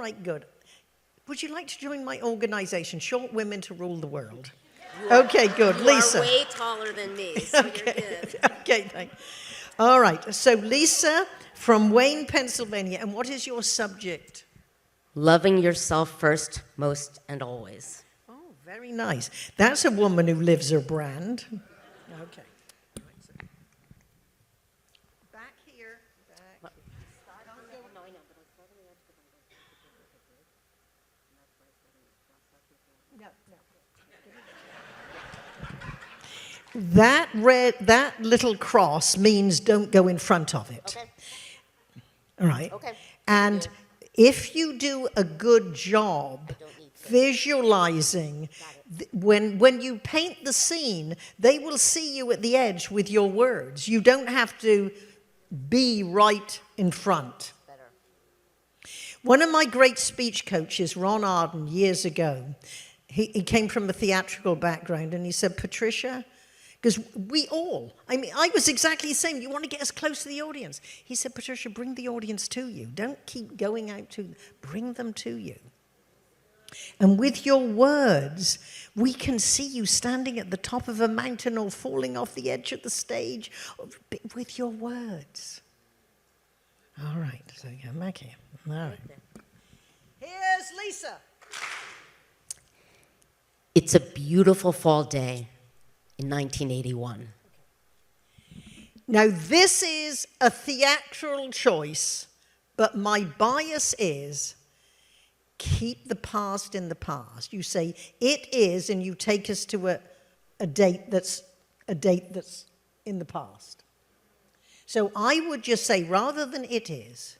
right, good. Would you like to join my organization, Short Women to Rule the World? Okay, good. Lisa. You are way taller than me, so Okay. you're good. Okay, thanks. All right, so Lisa from Wayne, Pennsylvania, and what is your subject? Loving yourself first, most, and always. Oh, very nice. That's a woman who lives her brand. Okay. Back here. Back. That little cross means don't go in front of it. Okay. All right. Okay. And if you do a good job visualizing, when you paint the scene, they will see you at the edge with your words. You don't have to be right in front. Better. One of my great speech coaches, Ron Arden, years ago, he came from a theatrical background, and he said, Patricia, because I was exactly the same. You want to get as close to the audience. He said, Patricia, bring the audience to you. Don't keep going out to them. Bring them to you. And with your words, we can see you standing at the top of a mountain or falling off the edge of the stage with your words. All right, so come back here. All right. Here's Lisa. It's a beautiful fall day in 1981. Now, this is a theatrical choice, but my bias is keep the past in the past. You say, it is, and you take us to a date that's in the past. So I would just say, rather than it is,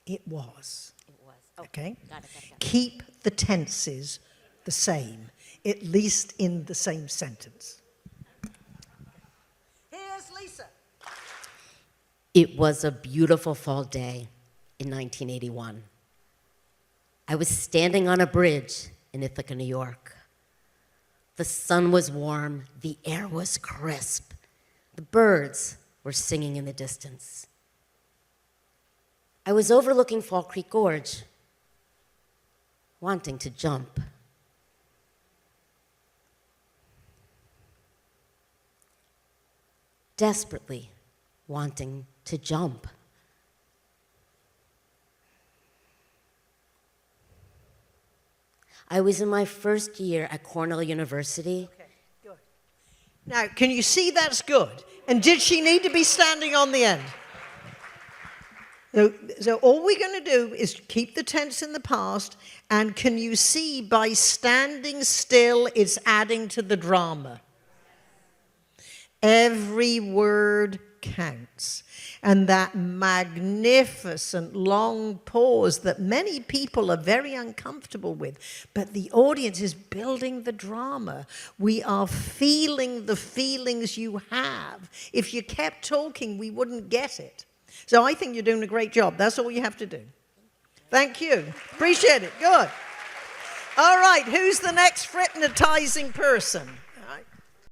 it was. It was. Oh, okay? Got it. Keep the tenses the same, at least in the same sentence. Here's Lisa. It was a beautiful fall day in 1981. I was standing on a bridge in Ithaca, New York. The sun was warm, the air was crisp. The birds were singing in the distance. I was overlooking Fall Creek Gorge, wanting to jump. Desperately wanting to jump. I was in my first year at Cornell University. Okay, good. Now, can you see that's good? And did she need to be standing on the end? So all we're going to do is keep the tense in the past, and can you see by standing still, it's adding to the drama? Every word counts. And that magnificent long pause that many people are very uncomfortable with, but the audience is building the drama. We are feeling the feelings you have. If you kept talking, we wouldn't get it. So I think you're doing a great job. That's all you have to do. Thank you. Appreciate it. Good. All right, who's the next hypnotizing person?